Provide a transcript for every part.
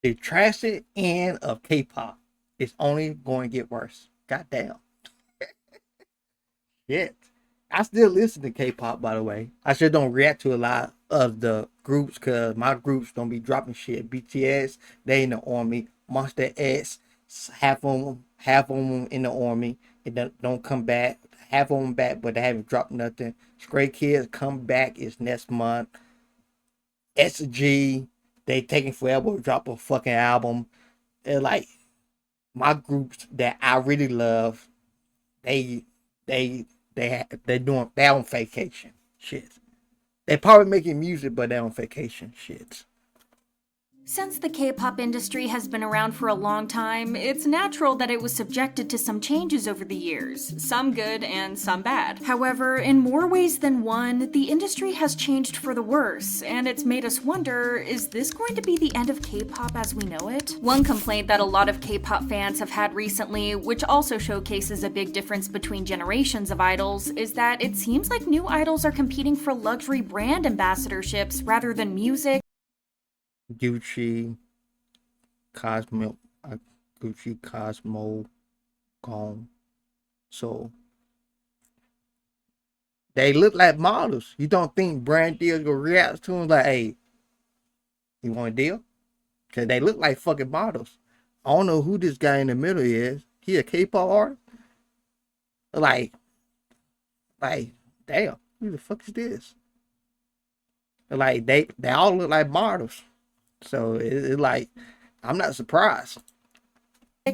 The tragic end of K-pop is only going to get worse. Goddamn. Shit. I still listen to K-pop, by the way. I just don't react to a lot of the groups because my groups don't be dropping shit. BTS, they in the army. Monster X, half of them in the army. It don't come back. Half of them back, but they haven't dropped nothing. Stray Kids come back is next month. SG, they taking forever to drop a fucking album. They're like my groups that I really love. They they they on vacation. Shit. They probably making music, but they on vacation. Shit. Since the K pop industry has been around for a long time, it's natural that it was subjected to some changes over the years, some good and some bad. However, in more ways than one, the industry has changed for the worse, and it's made us wonder, is this going to be the end of K pop as we know it? One complaint that a lot of K pop fans have had recently, which also showcases a big difference between generations of idols, is that it seems like new idols are competing for luxury brand ambassadorships rather than music. Gucci, Cosmo, Gucci, Cosmo, gone. So they look like models. You don't think brand deals gonna react to them like, hey, you want a deal? Cause they look like fucking models. I don't know who this guy in the middle is. He a K-pop artist? Like, like, damn, who the fuck is this? Like they all look like models. So it's like I'm not surprised.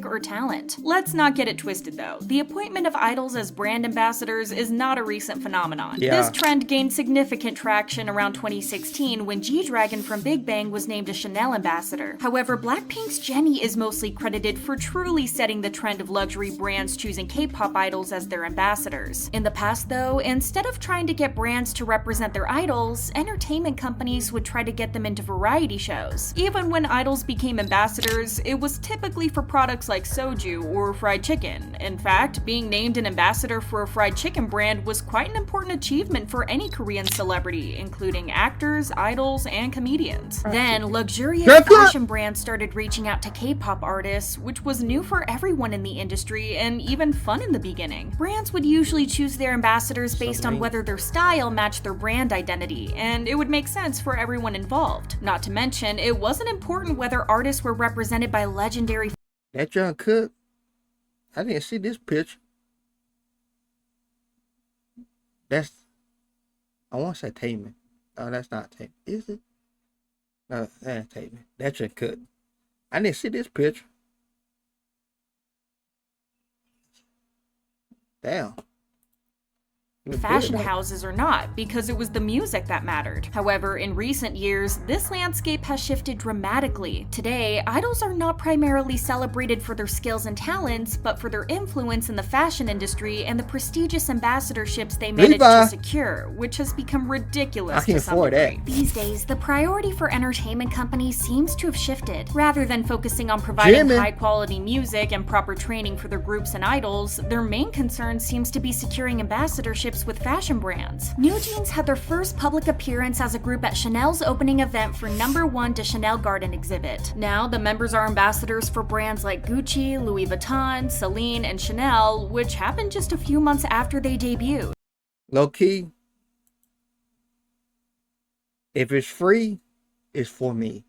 Or talent. Let's not get it twisted though. The appointment of idols as brand ambassadors is not a recent phenomenon. This Yeah. trend gained significant traction around 2016 when G-Dragon from Big Bang was named a Chanel ambassador. However, Blackpink's Jennie is mostly credited for truly setting the trend of luxury brands choosing K-pop idols as their ambassadors. In the past though, instead of trying to get brands to represent their idols, entertainment companies would try to get them into variety shows. Even when idols became ambassadors, it was typically for products like soju or fried chicken. In fact, being named an ambassador for a fried chicken brand was quite an important achievement for any Korean celebrity, including actors, idols, and comedians. Then, luxurious fashion brands started reaching out to K-pop artists, which was new for everyone in the industry and even fun in the beginning. Brands would usually choose their ambassadors based on whether their style matched their brand identity, and it would make sense for everyone involved. Not to mention, it wasn't important whether artists were represented by legendary That John Cook, I didn't see this picture. That's I want to say Taman. No, that's not Taman. Is it? No, that's Taman. That's John Cook. I didn't see this picture. Damn. fashion houses or not, because it was the music that mattered. However, in recent years, this landscape has shifted dramatically. Today, idols are not primarily celebrated for their skills and talents, but for their influence in the fashion industry and the prestigious ambassadorships they managed to secure, which has become ridiculous I can to some afford degree. that. These days, the priority for entertainment companies seems to have shifted. Rather than focusing on providing high-quality music and proper training for their groups and idols, their main concern seems to be securing ambassadorships with fashion brands. New Jeans had their first public appearance as a group at Chanel's opening event for No. 1 de Chanel Garden exhibit. Now, the members are ambassadors for brands like Gucci, Louis Vuitton, Celine, and Chanel, which happened just a few months after they debuted. Low key, if it's free, it's for me.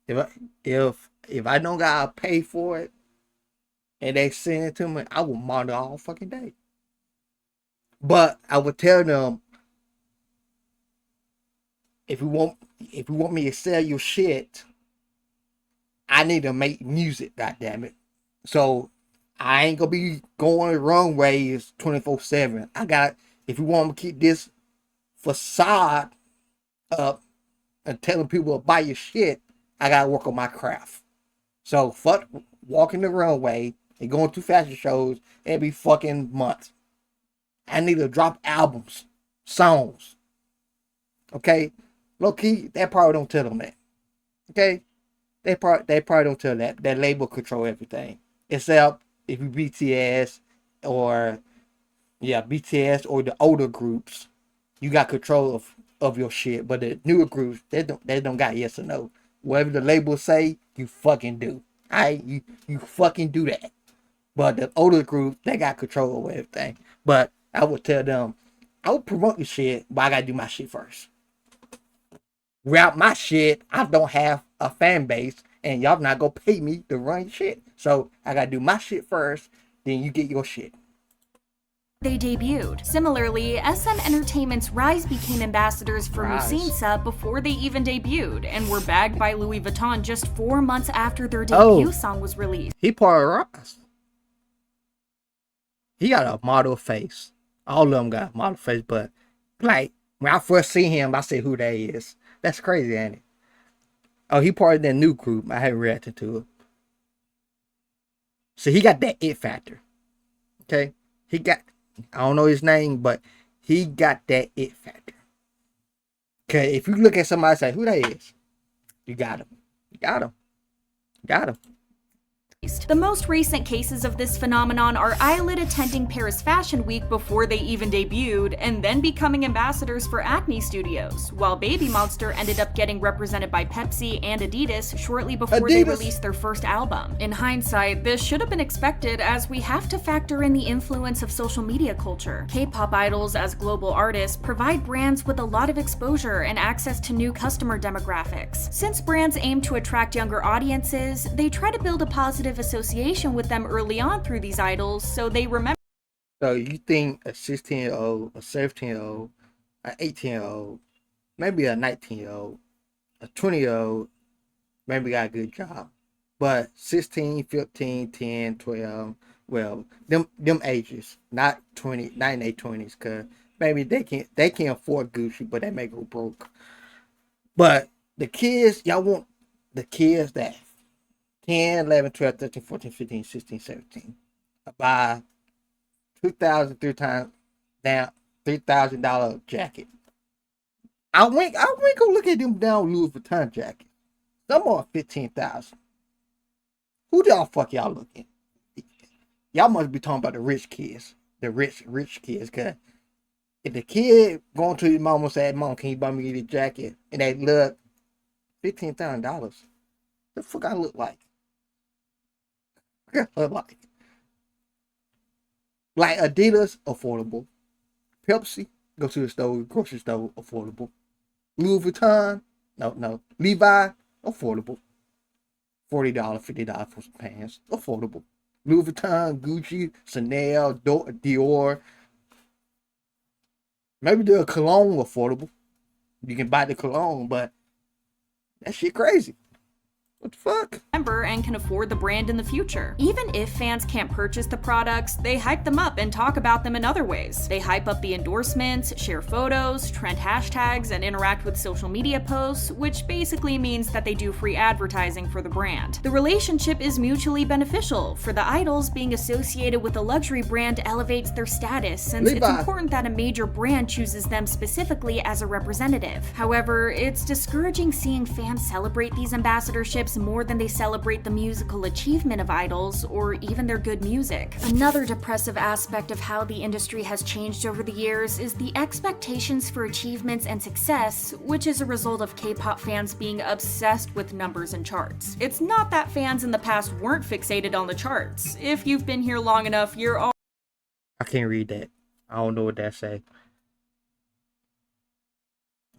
If I don't gotta pay for it and they send it to me, I will monitor all fucking day. But I would tell them if you want me to sell your shit, I need to make music, goddammit. So I ain't gonna be going the wrong ways 24/7. If you want me to keep this facade up and telling people to buy your shit, I gotta work on my craft. So fuck walking the runway and going to fashion shows every fucking month. I need to drop albums, songs. Okay? Low key, that probably don't tell them that. Okay? They probably don't tell that. That label control everything. Except if you BTS or BTS or the older groups, you got control of your shit. But the newer groups, they don't got yes or no. Whatever the label say, you fucking do. You fucking do that. But the older group, they got control over everything. But I would tell them, I would promote the shit, but I gotta do my shit first. Without my shit, I don't have a fan base, and y'all not gonna pay me to run shit. So I gotta do my shit first, then you get your shit. They debuted. Similarly, SM Entertainment's Rise became ambassadors for Musinsa before they even debuted, and were bagged by Louis Vuitton just 4 months after their debut song was released. He part of Rise. He got a model face. All of them got a model face, but like when I first see him, I said who that is. That's crazy, ain't it? Oh, he part of that new group. I haven't reacted to it. So he got that it factor. Okay? He got, I don't know his name, but he got that it factor. Okay, if you look at somebody and say who that is, you got him. You got him. You got him. The most recent cases of this phenomenon are Islet attending Paris Fashion Week before they even debuted, and then becoming ambassadors for Acne Studios, while Baby Monster ended up getting represented by Pepsi and Adidas shortly before they released their first album. In hindsight, this should have been expected, as we have to factor in the influence of social media culture. K-pop idols, as global artists, provide brands with a lot of exposure and access to new customer demographics. Since brands aim to attract younger audiences, they try to build a positive association with them early on through these idols, so they remember. So you think a 16-year-old, a 17-year-old, an 18-year-old, maybe a 19-year-old, a 20-year-old, maybe got a good job, but 16, 15, 10, 12, well, them ages, not 20, not in their 20s, cause maybe they can't afford Gucci, but they may go broke. But the kids, y'all want the kids that 10, 11, 12, 13, 14, 15, 16, 17. Buy 2,000, $3,000 jacket. I went go look at them down Louis Vuitton jacket. Some are 15,000. Who the fuck y'all looking? Y'all must be talking about the rich kids, the rich kids. Cause if the kid going to his mom and say, "Mom, can you buy me this jacket?" and they look $15,000, the fuck I look like? Like Adidas, affordable. Pepsi, go to the store, grocery store, affordable. Louis Vuitton, no. Levi, affordable. $40, $50 for some pants, affordable. Louis Vuitton, Gucci, Chanel, Dior. Maybe the cologne affordable. You can buy the cologne, but that shit crazy. What the fuck? And can afford the brand in the future. Even if fans can't purchase the products, they hype them up and talk about them in other ways. They hype up the endorsements, share photos, trend hashtags, and interact with social media posts, which basically means that they do free advertising for the brand. The relationship is mutually beneficial. For the idols, being associated with a luxury brand elevates their status, since it's important that a major brand chooses them specifically as a representative. However, it's discouraging seeing fans celebrate these ambassadorships more than they celebrate the musical achievement of idols or even their good music. Another depressive aspect of how the industry has changed over the years is the expectations for achievements and success, which is a result of K-pop fans being obsessed with numbers and charts. It's not that fans in the past weren't fixated on the charts. If you've been here long enough, you're all— I can't read that. I don't know what that say.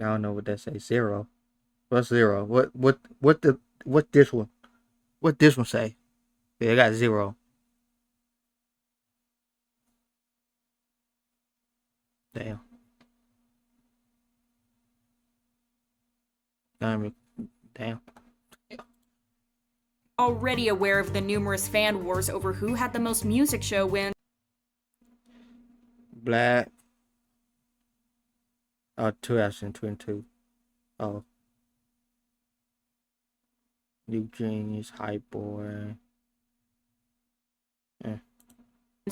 I don't know what that say. Zero. What's zero? What this one? What this one say? Yeah, I got zero. Damn. Damn. already aware of the numerous fan wars over who had the most music show wins. Black. 2022. Oh. New Genius, Hype Boy.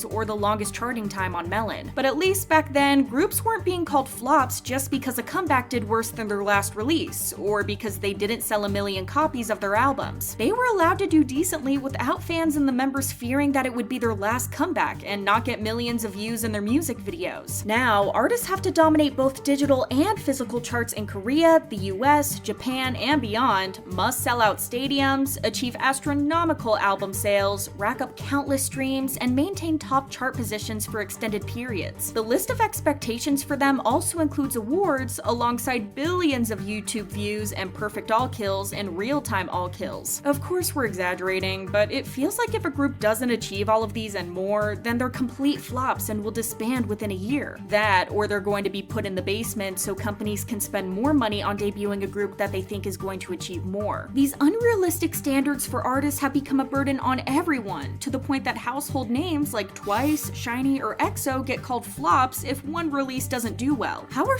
or the longest charting time on Melon. But at least back then, groups weren't being called flops just because a comeback did worse than their last release, or because they didn't sell a million copies of their albums. They were allowed to do decently without fans and the members fearing that it would be their last comeback and not get millions of views in their music videos. Now, artists have to dominate both digital and physical charts in Korea, the US, Japan, and beyond, must sell out stadiums, achieve astronomical album sales, rack up countless streams, and maintain top chart positions for extended periods. The list of expectations for them also includes awards alongside billions of YouTube views and perfect all kills and real-time all kills. Of course we're exaggerating, but it feels like if a group doesn't achieve all of these and more, then they're complete flops and will disband within a year. That, or they're going to be put in the basement so companies can spend more money on debuting a group that they think is going to achieve more. These unrealistic standards for artists have become a burden on everyone, to the point that household names like Twice, SHINee, or EXO get called flops if one release doesn't do well. How are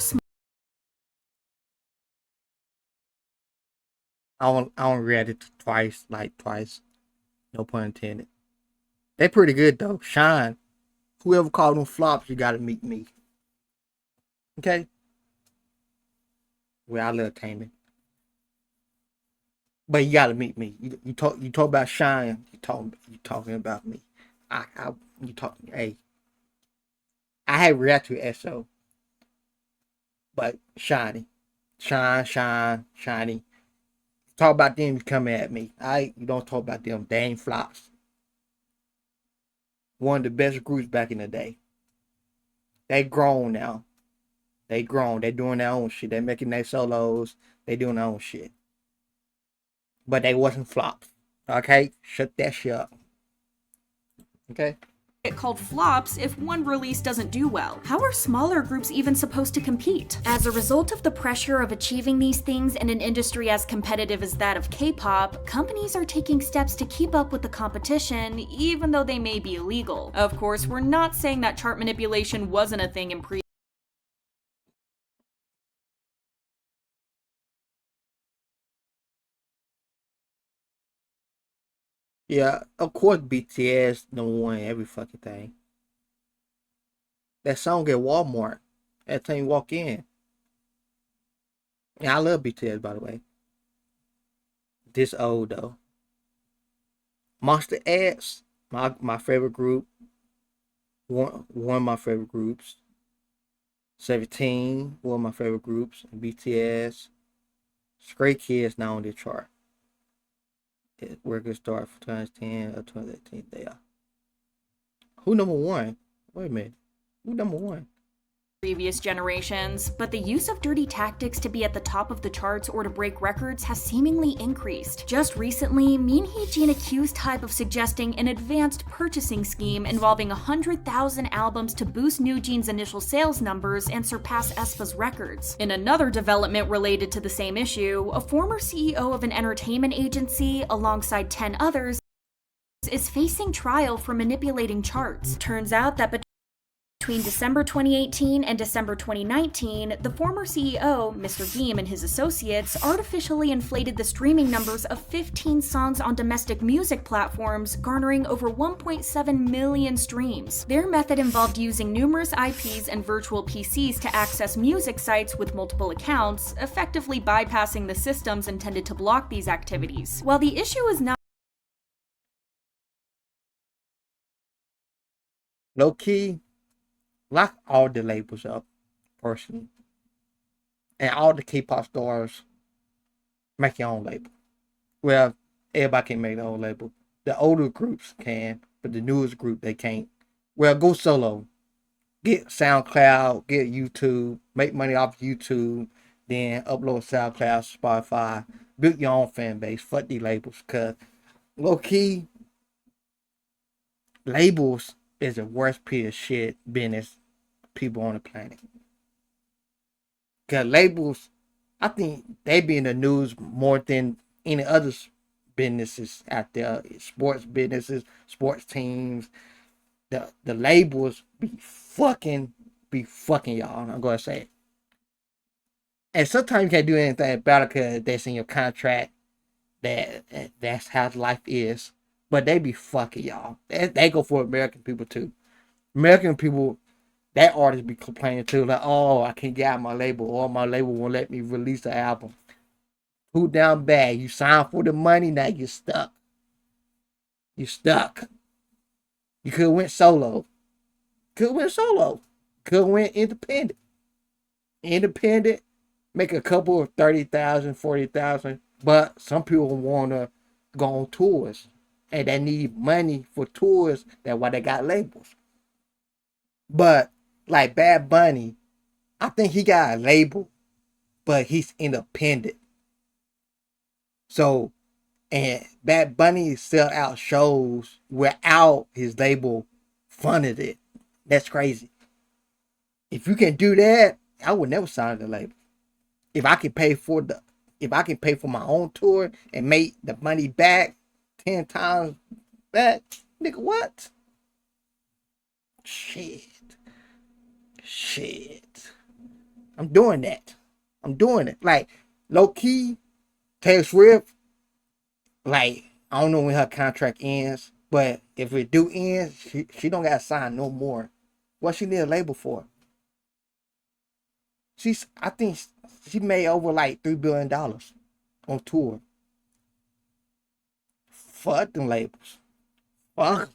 I don't react to Twice, like Twice. No pun intended. They pretty good though. Shine. Whoever called them flops, you gotta meet me. Okay? Well, I love Taman. But you gotta meet me. You talk about Shine, you talking about me. You talking, hey. I had react to EXO. But SHINee. SHINee. Talk about them, you coming at me. You don't talk about them. They ain't flops. One of the best groups back in the day. They grown now. They grown. They doing their own shit. They making their solos. They doing their own shit. But they wasn't flops. Okay? Shut that shit up. Okay? get called flops if one release doesn't do well? How are smaller groups even supposed to compete? As a result of the pressure of achieving these things in an industry as competitive as that of K-pop, companies are taking steps to keep up with the competition, even though they may be illegal. Of course, we're not saying that chart manipulation wasn't a thing in Yeah, of course BTS number one every fucking thing. That song at Walmart. That time you walk in. Yeah, I love BTS by the way. This old though. Monster X, my favorite group. One of my favorite groups. 17, one of my favorite groups. BTS. Stray Kids now on the chart. Where it start for 2010 or 2018. They are. Who number one? Wait a minute. Who number one? previous generations, but the use of dirty tactics to be at the top of the charts or to break records has seemingly increased. Just recently, Min Hee-jin accused HYBE of suggesting an advanced purchasing scheme involving 100,000 albums to boost New Jeans' initial sales numbers and surpass aespa's records. In another development related to the same issue, a former CEO of an entertainment agency, alongside 10 others, is facing trial for manipulating charts. Turns out that between December 2018 and December 2019, the former CEO, Mr. Geem, and his associates artificially inflated the streaming numbers of 15 songs on domestic music platforms, garnering over 1.7 million streams. Their method involved using numerous IPs and virtual PCs to access music sites with multiple accounts, effectively bypassing the systems intended to block these activities. While the issue is not low key, lock all the labels up, personally. And all the K-pop stars make your own label. Well, everybody can make their own label. The older groups can, but the newest group, they can't. Well, go solo. Get SoundCloud, get YouTube, make money off YouTube, then upload SoundCloud, Spotify, build your own fan base. Fuck these labels, because low-key, labels is the worst piece of shit business people on the planet. Cause labels, I think they be in the news more than any other businesses out there. Sports businesses, sports teams. The labels be fucking y'all. I'm gonna say it. And sometimes you can't do anything about it because that's in your contract. That's how life is. But they be fucking y'all. They go for American people too. American people, that artists be complaining too, like, oh, I can't get out my label, or my label won't let me release the album. Too down bad. You signed for the money, now you're stuck. You're stuck. You could have went solo. Could have went solo. Could have went independent. Independent, make a couple of 30,000, 40,000. But some people wanna go on tours. And they need money for tours. That's why they got labels. But like Bad Bunny, I think he got a label, but he's independent. So, and Bad Bunny sell out shows without his label funded it. That's crazy. If you can do that, I would never sign the label. If I can pay for my own tour and make the money back 10 times back, nigga, what? Shit. I'm doing that. I'm doing it. Like, low key, Taylor Swift, like, I don't know when her contract ends, but if it do end, she don't got to sign no more. What she need a label for? I think she made over like $3 billion on tour. Fuck them labels. Fuck.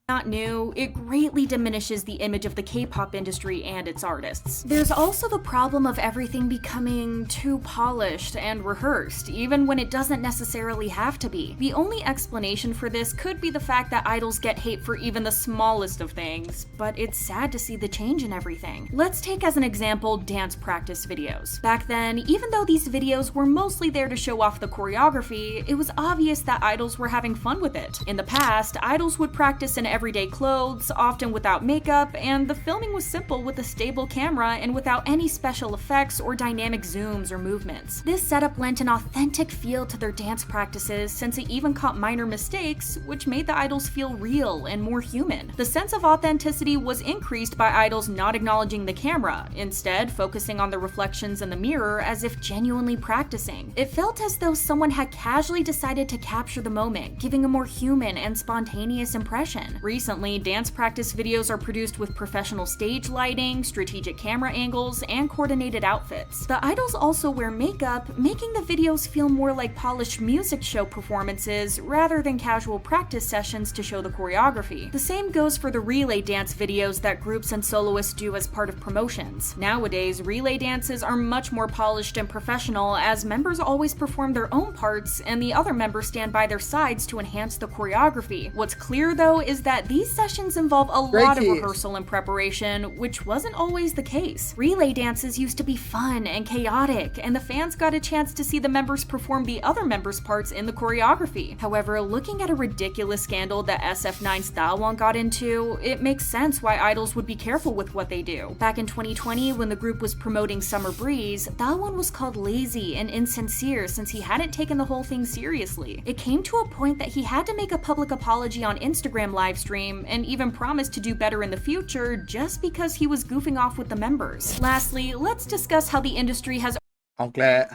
Not new, it greatly diminishes the image of the K-pop industry and its artists. There's also the problem of everything becoming too polished and rehearsed, even when it doesn't necessarily have to be. The only explanation for this could be the fact that idols get hate for even the smallest of things, but it's sad to see the change in everything. Let's take as an example dance practice videos. Back then, even though these videos were mostly there to show off the choreography, it was obvious that idols were having fun with it. In the past, idols would practice in everyday clothes, often without makeup, and the filming was simple with a stable camera and without any special effects or dynamic zooms or movements. This setup lent an authentic feel to their dance practices since it even caught minor mistakes, which made the idols feel real and more human. The sense of authenticity was increased by idols not acknowledging the camera, instead focusing on the reflections in the mirror as if genuinely practicing. It felt as though someone had casually decided to capture the moment, giving a more human and spontaneous impression. Recently, dance practice videos are produced with professional stage lighting, strategic camera angles, and coordinated outfits. The idols also wear makeup, making the videos feel more like polished music show performances rather than casual practice sessions to show the choreography. The same goes for the relay dance videos that groups and soloists do as part of promotions. Nowadays, relay dances are much more polished and professional as members always perform their own parts and the other members stand by their sides to enhance the choreography. What's clear though is that these sessions involve a lot of rehearsal and preparation, which wasn't always the case. Relay dances used to be fun and chaotic, and the fans got a chance to see the members perform the other members' parts in the choreography. However, looking at a ridiculous scandal that SF9's Dawon got into, it makes sense why idols would be careful with what they do. Back in 2020, when the group was promoting Summer Breeze, Dawon was called lazy and insincere since he hadn't taken the whole thing seriously. It came to a point that he had to make a public apology on Instagram livestream and even promised to do better in the future just because he was goofing off with the members. Lastly, let's discuss how the industry has I'm glad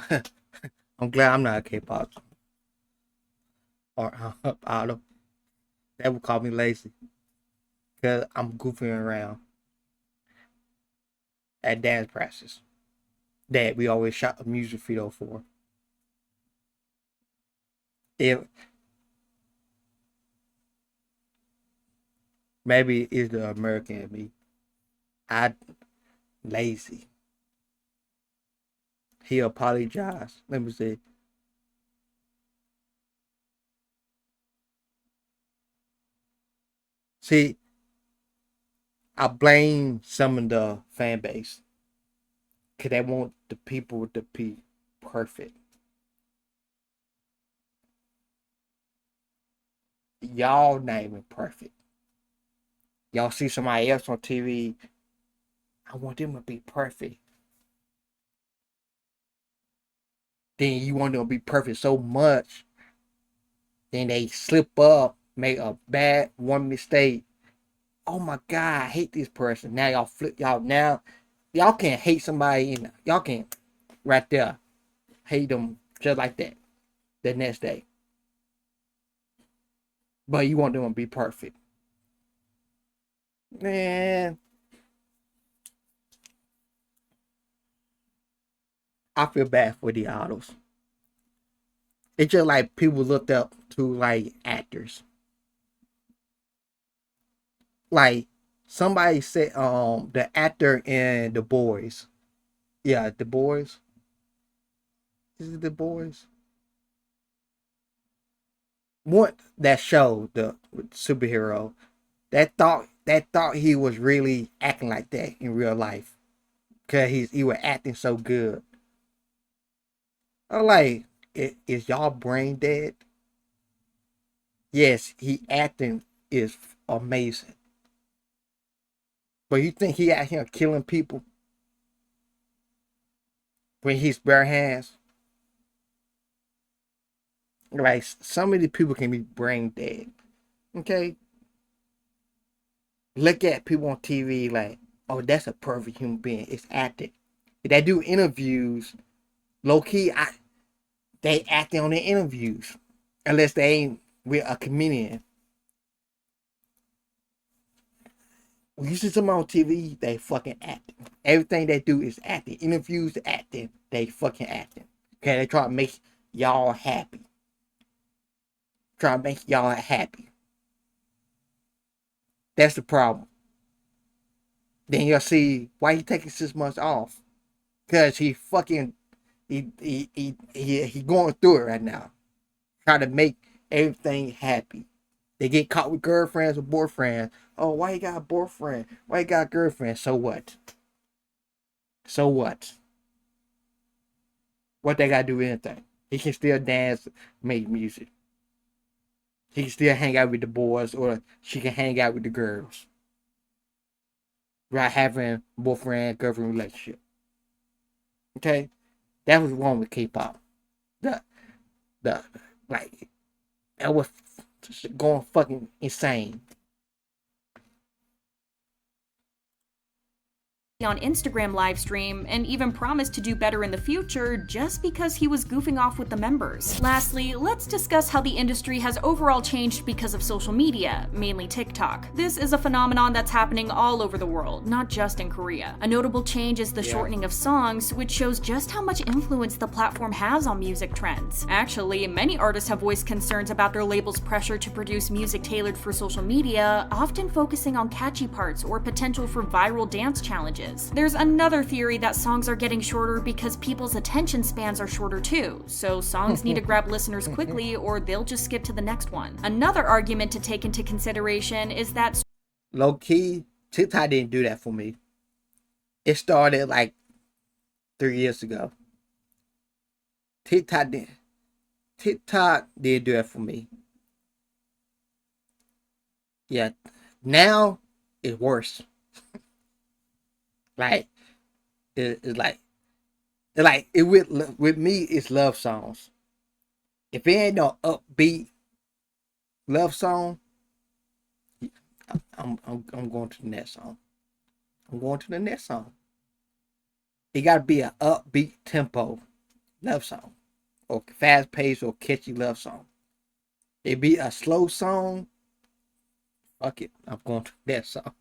I'm not a K-pop or idol. That would call me lazy. Cause I'm goofing around at dance practice that we always shot a music video for. If maybe it's the American in me. I lazy. He apologized. Let me see. See, I blame some of the fan base because they want the people to be perfect. Y'all not even perfect. Y'all see somebody else on TV. I want them to be perfect. Then you want them to be perfect so much. Then they slip up, make a bad one mistake. Oh my God, I hate this person. Now y'all flip y'all can't hate somebody and y'all can right there hate them just like that the next day. But you want them to be perfect. Man, I feel bad for the idols. It's just like people looked up to like actors. Like somebody said, the actor in The Boys. Yeah, The Boys. Is it The Boys? What that show, the superhero, that thought he was really acting like that in real life, cause he was acting so good. I'm like, is y'all brain dead? Yes, he acting is amazing, but you think he out here killing people when he's bare hands? Like some of these people can be brain dead. Okay, look at people on TV like, oh, that's a perfect human being. It's acting. If they do interviews, low key, they acting on their interviews, unless they ain't with a comedian. When you see someone on TV, they fucking acting. Everything they do is acting. Interviews, acting. They fucking acting. Okay, they try to make y'all happy. Try to make y'all happy. That's the problem. Then you'll see why he taking 6 months off. Cause he going through it right now. Trying to make everything happy. They get caught with girlfriends or boyfriends. Oh, why you got a boyfriend? Why you got a girlfriend? So what? So what? What they gotta do with anything? He can still dance, make music. He can still hang out with the boys, or she can hang out with the girls. Without having boyfriend girlfriend relationship. Okay, that was wrong with K-pop. The the like that was going fucking insane. On Instagram live stream and even promised to do better in the future just because he was goofing off with the members. Lastly, let's discuss how the industry has overall changed because of social media, mainly TikTok. This is a phenomenon that's happening all over the world, not just in Korea. A notable change is the shortening of songs, which shows just how much influence the platform has on music trends. Actually, many artists have voiced concerns about their label's pressure to produce music tailored for social media, often focusing on catchy parts or potential for viral dance challenges. There's another theory that songs are getting shorter because people's attention spans are shorter too, so songs need to grab listeners quickly or they'll just skip to the next one. Another argument to take into consideration is that low key, TikTok didn't do that for me. It started like 3 years ago. TikTok didn't do that for me. Yeah, now it's worse. Like it's like it with me. It's love songs. If it ain't no upbeat love song, I'm going to the next song. I'm going to the next song. It got to be an upbeat tempo love song, or fast paced or catchy love song. It be a slow song. Fuck it, I'm going to that song.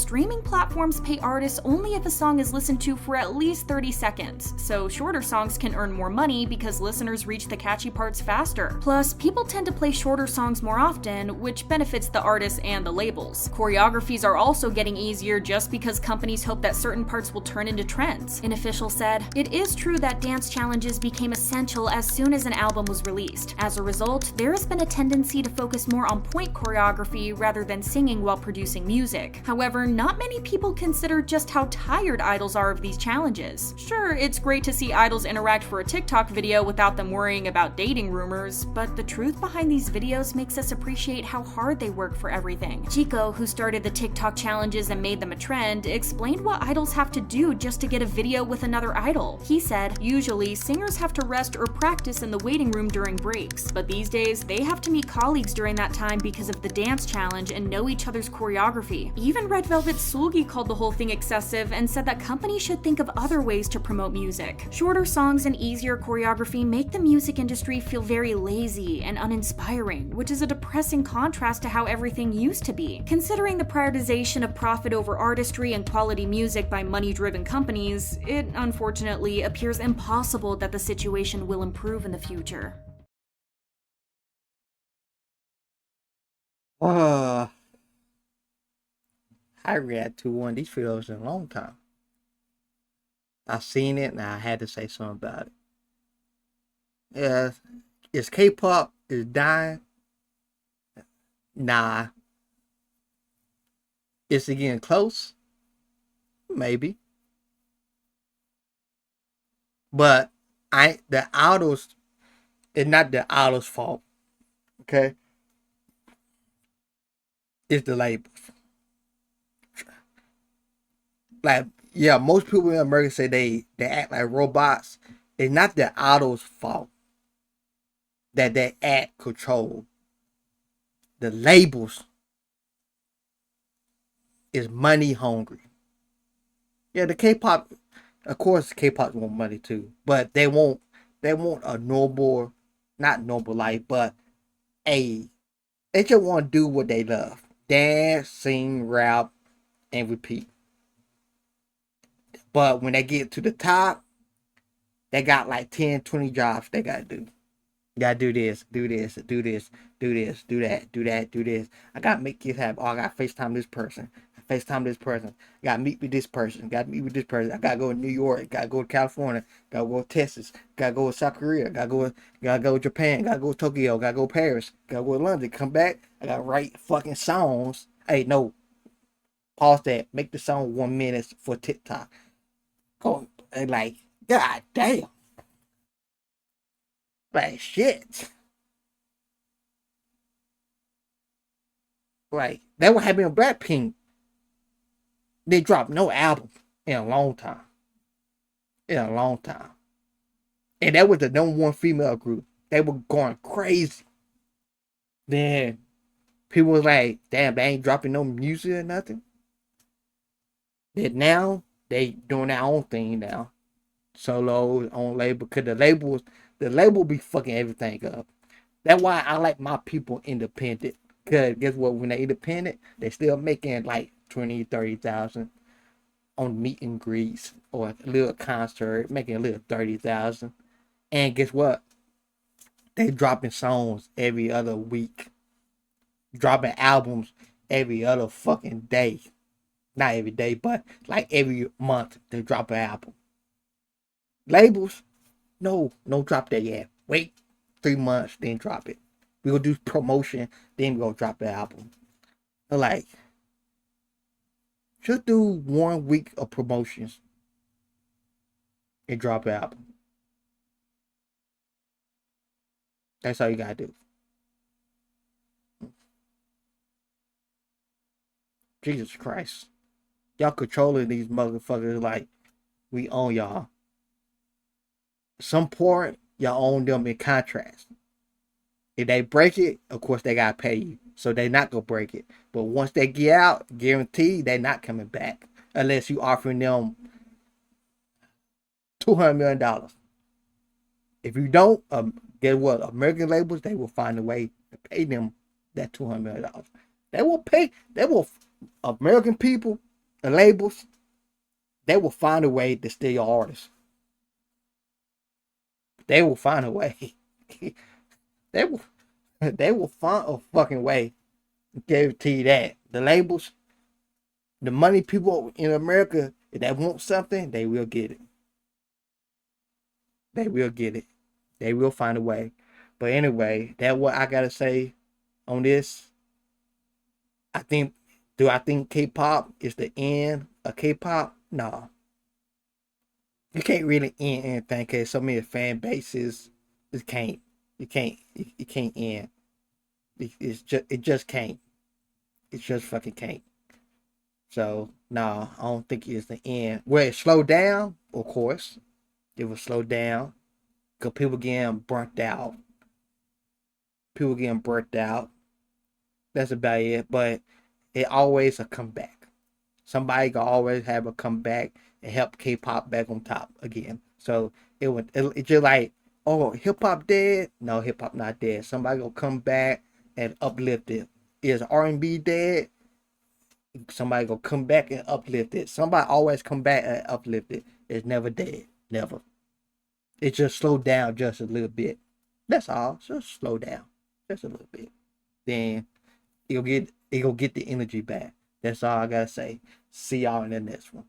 streaming platforms pay artists only if a song is listened to for at least 30 seconds, so shorter songs can earn more money because listeners reach the catchy parts faster. Plus, people tend to play shorter songs more often, which benefits the artists and the labels. Choreographies are also getting easier just because companies hope that certain parts will turn into trends. An official said, "It is true that dance challenges became essential as soon as an album was released. As a result, there has been a tendency to focus more on point choreography rather than singing while producing music. However, not many people consider just how tired idols are of these challenges. Sure, it's great to see idols interact for a TikTok video without them worrying about dating rumors, but the truth behind these videos makes us appreciate how hard they work for everything." Chico, who started the TikTok challenges and made them a trend, explained what idols have to do just to get a video with another idol. He said, "Usually, singers have to rest or practice in the waiting room during breaks, but these days, they have to meet colleagues during that time because of the dance challenge and know each other's choreography. Even Red Velvet Tsugi called the whole thing excessive and said that companies should think of other ways to promote music. Shorter songs and easier choreography make the music industry feel very lazy and uninspiring, which is a depressing contrast to how everything used to be. Considering the prioritization of profit over artistry and quality music by money-driven companies, it unfortunately appears impossible that the situation will improve in the future. Uh, I read to one of these videos in a long time. I seen it and I had to say something about it. Yeah, is K-pop is dying? Nah. Is it getting close? Maybe. But the idols, it's not the idols' fault. Okay, it's the labels. Like, yeah, most people in America say they act like robots. It's not the idols' fault that they act control. The labels is money hungry. Yeah, the K-pop, of course, K-pop want money too, but they want a noble, not noble life, but a they just want to do what they love: dance, sing, rap, and repeat. But when they get to the top, they got like 10, 20 jobs they gotta do. You gotta do this, do this, do this, do this, do that, do that, do this. I gotta make this happen. Oh, I gotta FaceTime this person. FaceTime this person. I gotta meet with this person. Gotta meet with this person. I gotta go to New York. Gotta go to California. Gotta go to Texas. Gotta go to South Korea. Gotta go to Japan. Gotta go to Tokyo. Gotta go to Paris. Gotta go to London. Come back. I gotta write fucking songs. Hey, no. Pause that. Make the song 1 minute for TikTok. Go and like, god damn. Like shit. Like that what happened in Blackpink. They dropped no album in a long time. In a long time. And that was the #1 female group. They were going crazy. Then people was like, damn, they ain't dropping no music or nothing. Then now they doing their own thing now. Solo, own label. Cause the label be fucking everything up. That's why I like my people independent. Cause guess what? When they independent, they still making like 20, 30,000 on meet and greets or a little concert, making a little 30,000. And guess what? They dropping songs every other week, dropping albums every other fucking day. Not every day, but like every month they drop an album. Labels, no drop that yet. Wait 3 months, then drop it. We gonna do promotion, then we gonna drop the album. Like, just do 1 week of promotions and drop an album. That's all you gotta do. Jesus Christ. Y'all controlling these motherfuckers like we own y'all. Some part, y'all own them in contracts. If they break it, of course they gotta pay you. So they not gonna break it. But once they get out, guaranteed they not coming back. Unless you offering them $200 million. If you don't, guess what? American labels, they will find a way to pay them that $200 million. They will pay. They will. American people, the labels, they will find a way to steal your artists. They will find a way. they will. They will find a fucking way. Guarantee you that. The labels, the money people in America, if they want something, they will get it. They will get it. They will find a way. But anyway, that's what I gotta say on this. Do I think K-pop is the end of K-pop? No. You can't really end anything because so many fan bases. It can't. You can't. You can't end. It just can't. It just fucking can't. So no, I don't think it's the end. Where it slowed down, of course, it will slow down because people getting burnt out. People getting burnt out. That's about it. But it always a comeback. Somebody gonna always have a comeback and help K-pop back on top again. So it just like, oh, hip hop dead? No, hip hop not dead. Somebody gonna come back and uplift it. Is R&B dead? Somebody gonna come back and uplift it. Somebody always come back and uplift it. It's never dead. Never. It just slowed down just a little bit. That's all. Just slow down. Just a little bit. Then it'll get the energy back. That's all I gotta say. See y'all in the next one.